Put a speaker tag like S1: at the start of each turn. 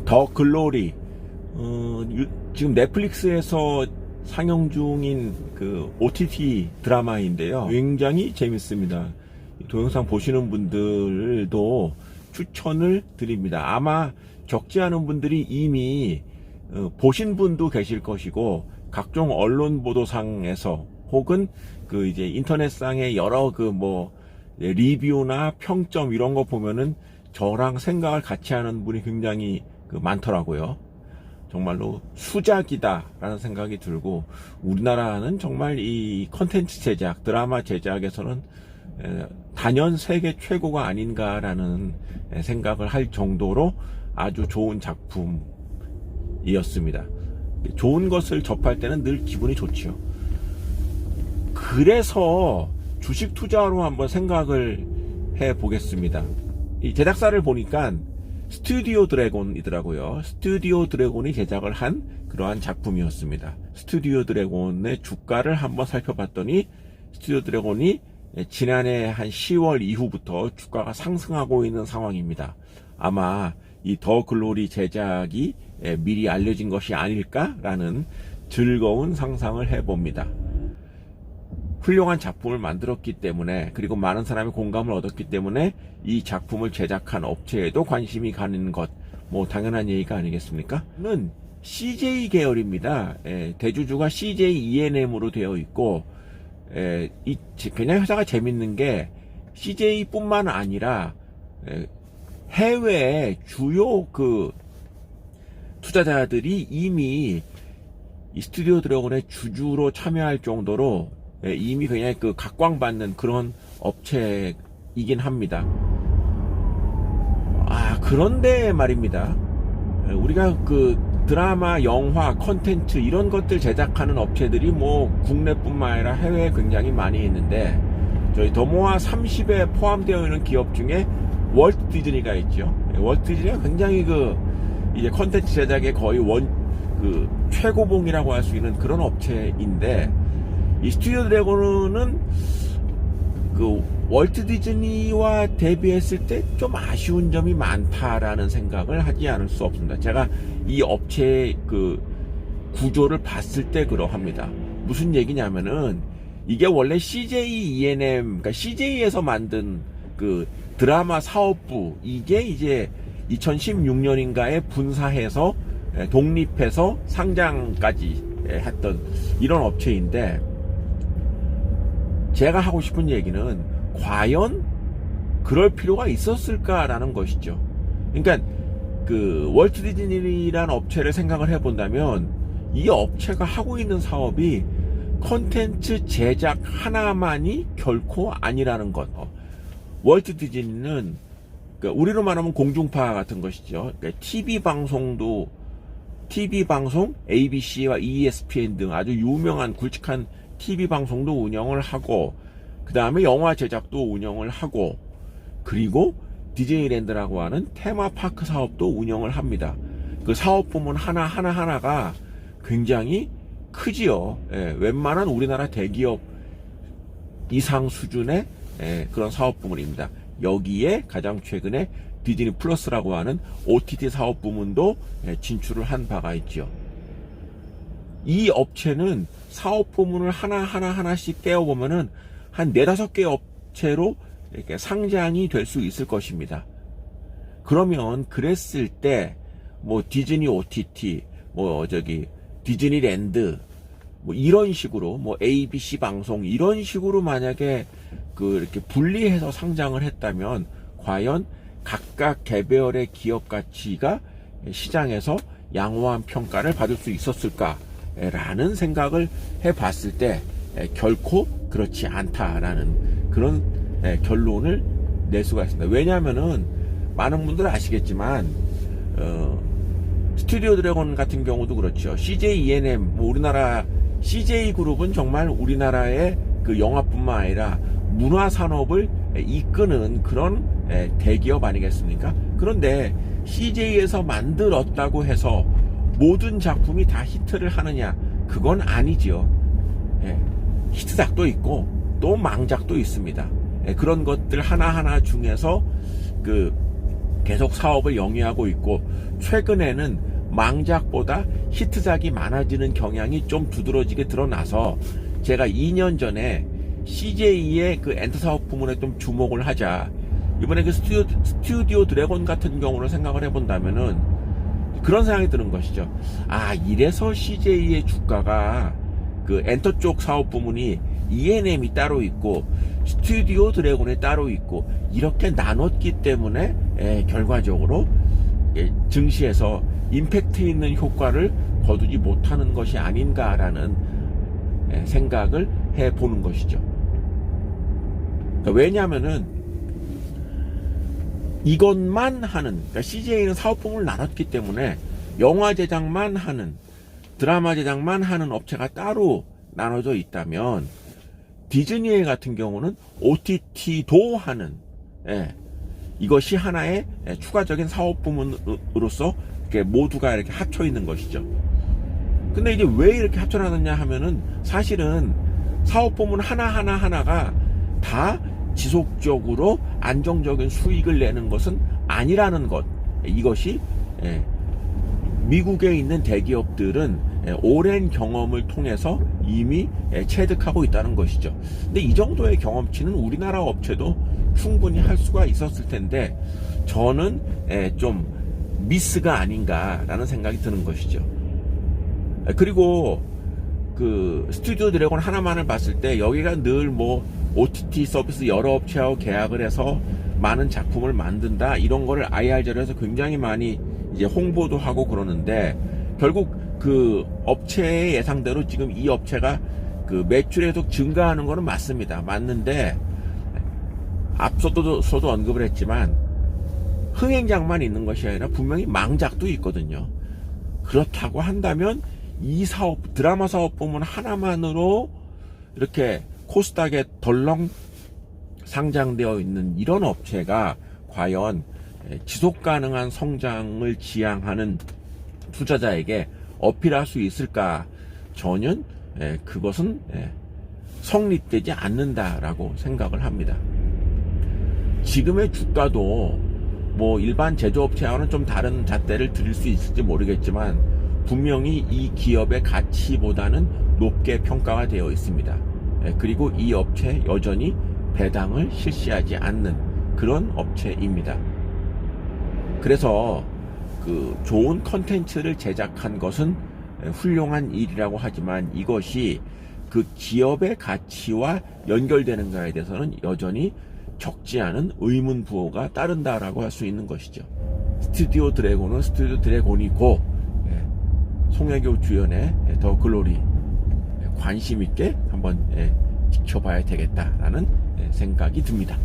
S1: 더 글로리, 지금 넷플릭스에서 상영 중인 그 OTT 드라마인데요. 굉장히 재밌습니다. 동영상 보시는 분들도 추천을 드립니다. 아마 적지 않은 분들이 이미 보신 분도 계실 것이고, 각종 언론 보도상에서 혹은 그 이제 인터넷상의 여러 리뷰나 평점 이런 거 보면은 저랑 생각을 같이 하는 분이 굉장히 많더라고요. 정말로 수작이다라는 생각이 들고, 우리나라는 정말 이 컨텐츠 제작, 드라마 제작에서는 단연 세계 최고가 아닌가라는 생각을 할 정도로 아주 좋은 작품이었습니다. 좋은 것을 접할 때는 늘 기분이 좋지요. 그래서 주식 투자로 한번 생각을 해 보겠습니다. 이 제작사를 보니까 스튜디오 드래곤이더라고요. 스튜디오 드래곤이 제작을 한 그러한 작품이었습니다. 스튜디오 드래곤의 주가를 한번 살펴봤더니, 스튜디오 드래곤이 지난해 한 10월 이후부터 주가가 상승하고 있는 상황입니다. 아마 이 더 글로리 제작이 미리 알려진 것이 아닐까라는 즐거운 상상을 해봅니다. 훌륭한 작품을 만들었기 때문에, 그리고 많은 사람이 공감을 얻었기 때문에 이 작품을 제작한 업체에도 관심이 가는 것, 당연한 얘기가 아니겠습니까? 는 CJ 계열입니다. 대주주가 CJ ENM으로 되어 있고, 그냥 회사가 재밌는 게 CJ뿐만 아니라 해외 주요 투자자들이 이미 이 스튜디오 드래곤의 주주로 참여할 정도로 이미 그냥 각광받는 그런 업체이긴 합니다. 그런데 말입니다. 우리가 드라마, 영화, 컨텐츠 이런 것들 제작하는 업체들이 국내뿐만 아니라 해외에 굉장히 많이 있는데, 저희 더모아 30에 포함되어 있는 기업 중에 월트 디즈니가 있죠. 월트 디즈니가 굉장히 이제 컨텐츠 제작의 거의 최고봉이라고 할 수 있는 그런 업체인데, 이 스튜디오 드래곤은 월트 디즈니와 대비했을 때 좀 아쉬운 점이 많다라는 생각을 하지 않을 수 없습니다. 제가 이 업체의 구조를 봤을 때 그러합니다. 무슨 얘기냐면은, 이게 원래 CJ ENM, 그러니까 CJ에서 만든 드라마 사업부, 이게 이제 2016년인가에 분사해서 독립해서 상장까지 했던 이런 업체인데, 제가 하고 싶은 얘기는 과연 그럴 필요가 있었을까라는 것이죠. 그러니까 월트 디즈니라는 업체를 생각을 해본다면, 이 업체가 하고 있는 사업이 컨텐츠 제작 하나만이 결코 아니라는 것. 월트 디즈니는 우리로 말하면 공중파 같은 것이죠. TV 방송, ABC와 ESPN 등 아주 유명한 굵직한 TV 방송도 운영을 하고, 그 다음에 영화 제작도 운영을 하고, 그리고 디즈니랜드라고 하는 테마파크 사업도 운영을 합니다. 그 사업 부문 하나가 굉장히 크지요. 웬만한 우리나라 대기업 이상 수준의 그런 사업 부문입니다. 여기에 가장 최근에 디즈니 플러스라고 하는 OTT 사업 부문도 진출을 한 바가 있죠. 이 업체는 사업 부문을 하나씩 떼어보면은 한 4-5개 업체로 이렇게 상장이 될 수 있을 것입니다. 그러면 그랬을 때 디즈니 OTT, 디즈니랜드, 이런 식으로 ABC 방송 이런 식으로 만약에 이렇게 분리해서 상장을 했다면, 과연 각각 개별의 기업 가치가 시장에서 양호한 평가를 받을 수 있었을까라는 생각을 해봤을 때 결코 그렇지 않다라는 그런 결론을 낼 수가 있습니다. 왜냐하면은 많은 분들 아시겠지만 스튜디오 드래곤 같은 경우도 그렇죠. CJ ENM, 우리나라 CJ 그룹은 정말 우리나라의 영화뿐만 아니라 문화 산업을 이끄는 그런 대기업 아니겠습니까? 그런데 CJ에서 만들었다고 해서 모든 작품이 다 히트를 하느냐? 그건 아니지요. 히트작도 있고 또 망작도 있습니다. 그런 것들 하나하나 중에서 계속 사업을 영위하고 있고, 최근에는 망작보다 히트작이 많아지는 경향이 좀 두드러지게 드러나서 제가 2년 전에 CJ의 엔터 사업 부문에 좀 주목을 하자. 이번에 스튜디오 드래곤 같은 경우를 생각을 해본다면은 그런 생각이 드는 것이죠. 이래서 CJ의 주가가 엔터 쪽 사업 부문이 E&M이 따로 있고 스튜디오 드래곤이 따로 있고 이렇게 나눴기 때문에 결과적으로 증시에서 임팩트 있는 효과를 거두지 못하는 것이 아닌가라는 생각을 해보는 것이죠. 왜냐하면은 이것만 하는, CJ는 사업 부문을 나눴기 때문에 영화 제작만 하는, 드라마 제작만 하는 업체가 따로 나눠져 있다면 디즈니 같은 경우는 OTT도 하는, 이것이 하나의 추가적인 사업 부문으로서 모두가 이렇게 합쳐 있는 것이죠. 근데 이제 왜 이렇게 합쳐놨느냐 하면은 사실은 사업 부문 하나가 다 지속적으로 안정적인 수익을 내는 것은 아니라는 것. 이것이 미국에 있는 대기업들은 오랜 경험을 통해서 이미 체득하고 있다는 것이죠. 근데 이 정도의 경험치는 우리나라 업체도 충분히 할 수가 있었을 텐데 저는 좀 미스가 아닌가라는 생각이 드는 것이죠. 그리고 스튜디오 드래곤 하나만을 봤을 때 여기가 늘 OTT 서비스 여러 업체하고 계약을 해서 많은 작품을 만든다 이런 거를 IR 자료에서 굉장히 많이 이제 홍보도 하고 그러는데 결국 업체의 예상대로 지금 이 업체가 매출이 계속 증가하는 거는 맞습니다. 맞는데 앞서도 언급을 했지만 흥행작만 있는 것이 아니라 분명히 망작도 있거든요. 그렇다고 한다면 이 드라마 사업 부문 하나만으로 이렇게 코스닥에 덜렁 상장되어 있는 이런 업체가 과연 지속 가능한 성장을 지향하는 투자자에게 어필할 수 있을까? 전혀 그것은 성립되지 않는다라고 생각을 합니다. 지금의 주가도 일반 제조업체와는 좀 다른 잣대를 들일 수 있을지 모르겠지만 분명히 이 기업의 가치보다는 높게 평가가 되어 있습니다. 그리고 이 업체 여전히 배당을 실시하지 않는 그런 업체입니다. 그래서 좋은 컨텐츠를 제작한 것은 훌륭한 일이라고 하지만 이것이 기업의 가치와 연결되는가에 대해서는 여전히 적지 않은 의문부호가 따른다라고 할 수 있는 것이죠. 스튜디오 드래곤은 스튜디오 드래곤이고 송혜교 주연의 더 글로리 관심 있게 한번 지켜봐야 되겠다라는 생각이 듭니다.